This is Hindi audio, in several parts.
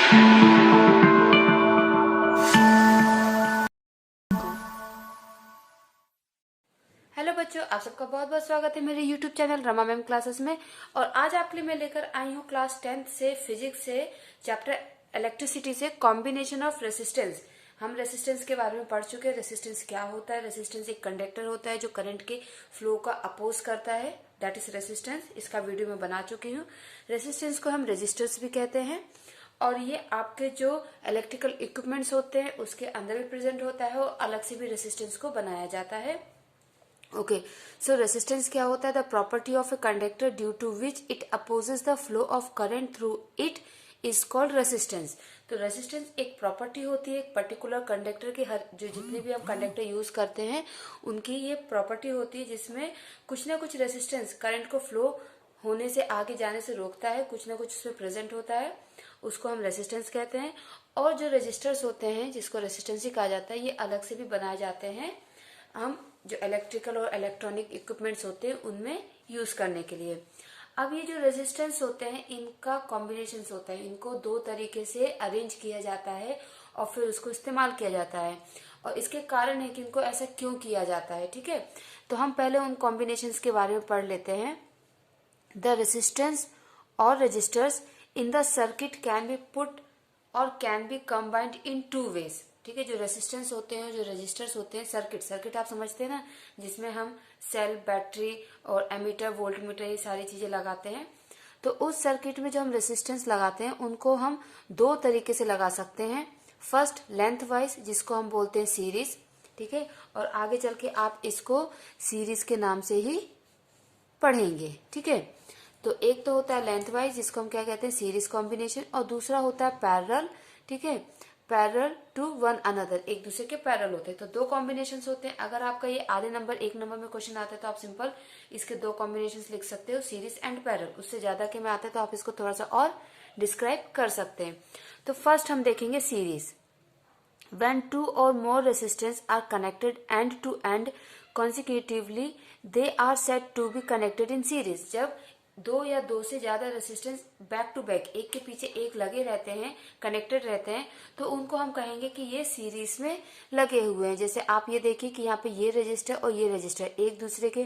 हेलो बच्चों, आप सबका बहुत बहुत स्वागत है मेरे YouTube channel Rama ma'am classes में। और आज आपके लिए मैं लेकर आई हूँ क्लास 10th से फिजिक्स से चैप्टर इलेक्ट्रिसिटी से कॉम्बिनेशन ऑफ रेसिस्टेंस। हम रेसिस्टेंस के बारे में पढ़ चुके हैं। रेसिस्टेंस क्या होता है? रेसिस्टेंस एक कंडक्टर होता है जो करंट के फ्लो का अपोज करता है, दैट इज रेसिस्टेंस। इसका वीडियो मैं बना चुकी हूँ। रेसिस्टेंस को हम रेजिस्टर्स भी कहते हैं और ये आपके जो इलेक्ट्रिकल इक्विपमेंट्स होते हैं उसके अंदर भी प्रेजेंट होता है और अलग से भी रेसिस्टेंस को बनाया जाता है। ओके, सो रेसिस्टेंस क्या होता है? The property of a conductor due to which it opposes the flow of current through it is called resistance. तो रेसिस्टेंस एक प्रॉपर्टी होती है एक पर्टिकुलर कंडक्टर की। हर जो जितने भी हम कंडक्टर यूज करते हैं उनकी ये प्रॉपर्टी होती है जिसमें कुछ ना कुछ रेसिस्टेंस करंट को फ्लो होने से आगे जाने से रोकता है, कुछ ना कुछ उसमें प्रेजेंट होता है, उसको हम रेसिस्टेंस कहते हैं। और जो रेजिस्टर्स होते हैं जिसको रेसिस्टेंस ही कहा जाता है, ये अलग से भी बनाए जाते हैं हम जो इलेक्ट्रिकल और इलेक्ट्रॉनिक इक्विपमेंट्स होते हैं उनमें यूज करने के लिए। अब ये जो रेजिस्टेंस होते हैं इनका कॉम्बिनेशन होता है, इनको दो तरीके से अरेंज किया जाता है और फिर उसको इस्तेमाल किया जाता है और इसके कारण है कि इनको ऐसा क्यों किया जाता है। ठीक है, तो हम पहले उन कॉम्बिनेशंस के बारे में पढ़ लेते हैं। द रेजिस्टेंस और resistors in the circuit can be put और can be combined in two ways. ठीक है, जो रेसिस्टेंस होते हैं, जो रेजिस्टर्स होते हैं, सर्किट आप समझते हैं ना, जिसमें हम सेल, बैटरी और एमीटर, वोल्टमीटर ये सारी चीजें लगाते हैं। तो उस सर्किट में जो हम रेसिस्टेंस लगाते हैं उनको हम दो तरीके से लगा सकते हैं। फर्स्ट लेंथ वाइज, जिसको हम बोलते हैं सीरीज। ठीक है, और आगे चल के आप इसको सीरीज के नाम से ही पढ़ेंगे। ठीक है, तो एक तो होता है लेंथ वाइज जिसको हम क्या कहते हैं सीरीज कॉम्बिनेशन, और दूसरा होता है पैरेलल। ठीक है, पैरेलल टू वन अनदर, एक दूसरे के पैरेलल होते हैं। तो दो कॉम्बिनेशंस होते हैं। अगर आपका ये आधे नंबर एक नंबर में क्वेश्चन आता है तो आप सिंपल इसके दो कॉम्बिनेशंस लिख सकते हो, सीरीज एंड पैरेलल। उससे ज्यादा के में आता है तो आप इसको थोड़ा सा और डिस्क्राइब कर सकते हैं। तो फर्स्ट हम देखेंगे series. When two or more resistors are connected end to end consecutively, they are said to be connected in series. जब दो या दो से ज्यादा रेसिस्टेंस बैक टू बैक एक के पीछे एक लगे रहते हैं, कनेक्टेड रहते हैं, तो उनको हम कहेंगे कि ये सीरीज में लगे हुए हैं। जैसे आप ये देखिए कि यहाँ पे ये रजिस्टर और ये रजिस्टर एक दूसरे के,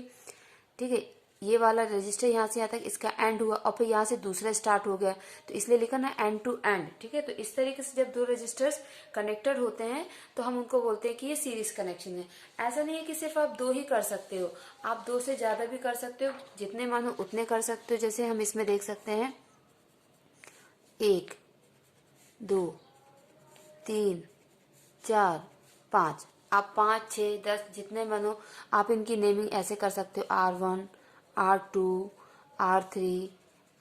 ठीक है, ये वाला रजिस्टर यहाँ से यहाँ तक इसका एंड हुआ और फिर यहाँ से दूसरा स्टार्ट हो गया, तो इसलिए लिखा ना एंड टू एंड। ठीक है, तो इस तरीके से जब दो रजिस्टर्स कनेक्टेड होते हैं तो हम उनको बोलते हैं कि ये सीरीज कनेक्शन है। ऐसा नहीं है कि सिर्फ आप दो ही कर सकते हो, आप दो से ज्यादा भी कर सकते हो, जितने मानो उतने कर सकते हो। जैसे हम इसमें देख सकते हैं 1 2 3 4 5, आप 5 6 10 जितने मानो आप इनकी नेमिंग ऐसे कर सकते हो, R1 R2 R3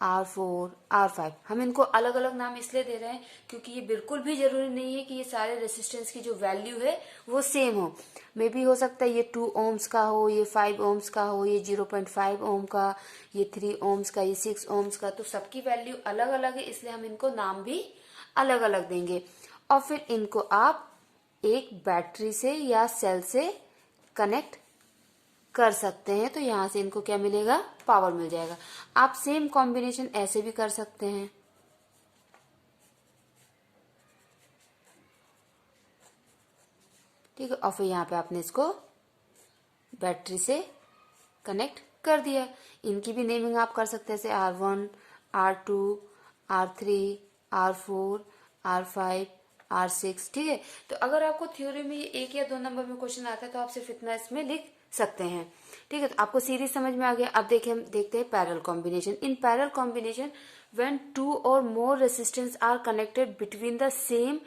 R4 R5। हम इनको अलग अलग नाम इसलिए दे रहे हैं क्योंकि ये बिल्कुल भी जरूरी नहीं है कि ये सारे रेसिस्टेंस की जो वैल्यू है वो सेम हो। मे बी हो सकता है ये 2 ओम्स का हो, ये 5 ओम्स का हो, ये 0.5 ओम का, ये 3 ओम्स का, ये 6 ओम्स का। तो सबकी वैल्यू अलग अलग है, इसलिए हम इनको नाम भी अलग अलग देंगे। और फिर इनको आप एक बैटरी से या सेल से कनेक्ट कर सकते हैं, तो यहां से इनको क्या मिलेगा? पावर मिल जाएगा। आप सेम कॉम्बिनेशन ऐसे भी कर सकते हैं। ठीक है, और फिर यहाँ पे आपने इसको बैटरी से कनेक्ट कर दिया। इनकी भी नेमिंग आप कर सकते हैं, जैसे R1 R2 R3 R4 R5 R6। ठीक है, तो अगर आपको थ्योरी में ये एक या दो नंबर में क्वेश्चन आता है तो आप सिर्फ इतना इसमें लिख सकते हैं। ठीक है, तो आपको सीरीज समझ में आ गया। अब देखिए, हम देखते हैं parallel combination. In parallel combination when two और more resistance are connected between the same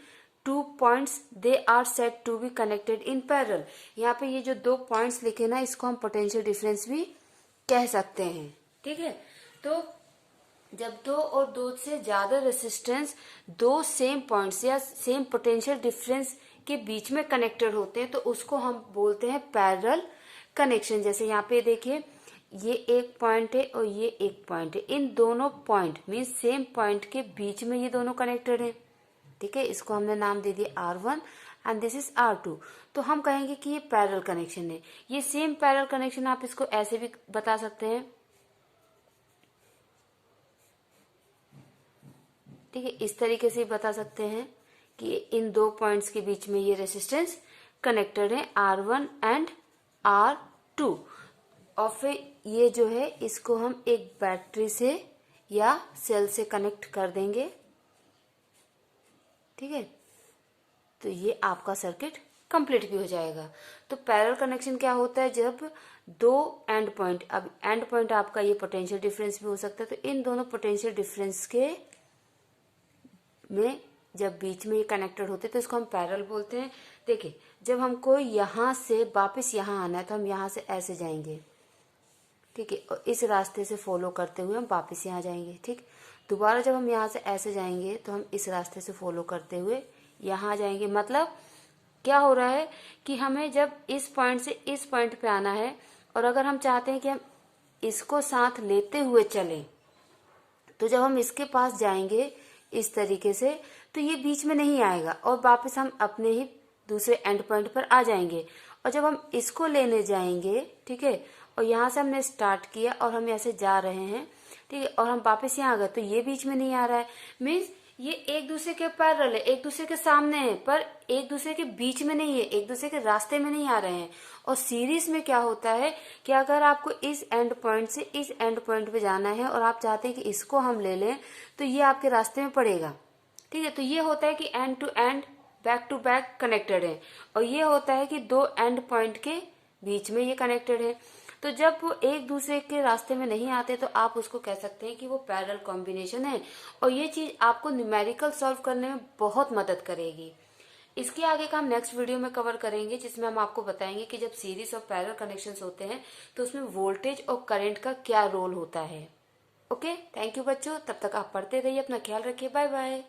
2 points they are said to be connected in parallel. यहाँ पे ये जो 2 पॉइंट्स लिखे ना, इसको हम पोटेंशियल डिफरेंस भी कह सकते हैं। ठीक है, तो जब दो और दो से ज्यादा रेसिस्टेंस दो सेम पॉइंट्स या सेम पोटेंशियल डिफरेंस के बीच में कनेक्टेड होते हैं तो उसको हम बोलते हैं पैरेलल कनेक्शन। जैसे यहाँ पे देखिए, ये एक पॉइंट है और ये एक पॉइंट है, इन दोनों पॉइंट मीन्स सेम पॉइंट के बीच में ये दोनों कनेक्टेड है। ठीक है, इसको हमने नाम दे दिया R1 and this is R2। तो हम कहेंगे कि ये पैरेलल कनेक्शन है। ये सेम पैरेलल कनेक्शन आप इसको ऐसे भी बता सकते हैं। ठीक है, इस तरीके से बता सकते हैं कि इन दो पॉइंट्स के बीच में ये रेसिस्टेंस कनेक्टेड है R1 एंड R2। और फिर ये जो है इसको हम एक बैटरी से या सेल से कनेक्ट कर देंगे। ठीक है, तो ये आपका सर्किट कंप्लीट भी हो जाएगा। तो पैरेलल कनेक्शन क्या होता है, जब दो एंड पॉइंट, अब एंड पॉइंट आपका ये पोटेंशियल डिफरेंस भी हो सकता है, तो इन दोनों पोटेंशियल डिफरेंस के में जब बीच में ये कनेक्टेड होते हैं तो इसको हम पैरेलल बोलते हैं। देखिए, जब हमको यहाँ से वापस यहाँ आना है तो हम यहाँ से ऐसे जाएंगे। ठीक है, और इस रास्ते से फॉलो करते हुए हम वापस यहाँ जाएंगे। ठीक, दोबारा जब हम यहाँ से ऐसे जाएंगे तो हम इस रास्ते से फॉलो करते हुए यहाँ जाएंगे। मतलब क्या हो रहा है कि हमें जब इस पॉइंट से इस पॉइंट पे आना है और अगर हम चाहते हैं कि हम इसको साथ लेते हुए चलें, तो जब हम इसके पास जाएंगे इस तरीके से तो ये बीच में नहीं आएगा और वापस हम अपने ही दूसरे एंड पॉइंट पर आ जाएंगे। और जब हम इसको लेने जाएंगे, ठीक है, और यहाँ से हमने स्टार्ट किया और हम ऐसे जा रहे हैं, ठीक है, और हम वापस यहाँ आ गए तो ये बीच में नहीं आ रहा है। मीन्स ये एक दूसरे के पैरेलल है, एक दूसरे के सामने है, पर एक दूसरे के बीच में नहीं है, एक दूसरे के रास्ते में नहीं आ रहे हैं। और सीरीज में क्या होता है कि अगर आपको इस एंड पॉइंट से इस एंड पॉइंट पे जाना है और आप चाहते हैं कि इसको हम ले लें तो ये आपके रास्ते में पड़ेगा। ठीक है, तो ये होता है कि end to end, back to back connected है, और ये होता है कि दो एंड पॉइंट के बीच में ये कनेक्टेड है। तो जब वो एक दूसरे के रास्ते में नहीं आते तो आप उसको कह सकते हैं कि वो पैरेलल कॉम्बिनेशन है, और ये चीज आपको न्यूमेरिकल सॉल्व करने में बहुत मदद करेगी। इसके आगे का हम नेक्स्ट वीडियो में कवर करेंगे, जिसमें हम आपको बताएंगे कि जब सीरीज और पैरेलल कनेक्शंस होते हैं तो उसमें वोल्टेज और करंट का क्या रोल होता है। ओके, थैंक यू बच्चों, तब तक आप पढ़ते रहिए, अपना ख्याल रखिए, बाय बाय।